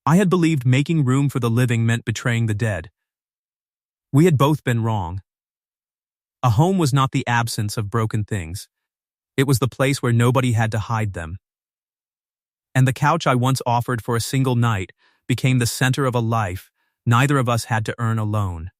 I had believed making room for the living meant betraying the dead. We had both been wrong. A home was not the absence of broken things. It was the place where nobody had to hide them. And the couch I once offered for a single night became the center of a life neither of us had to earn alone.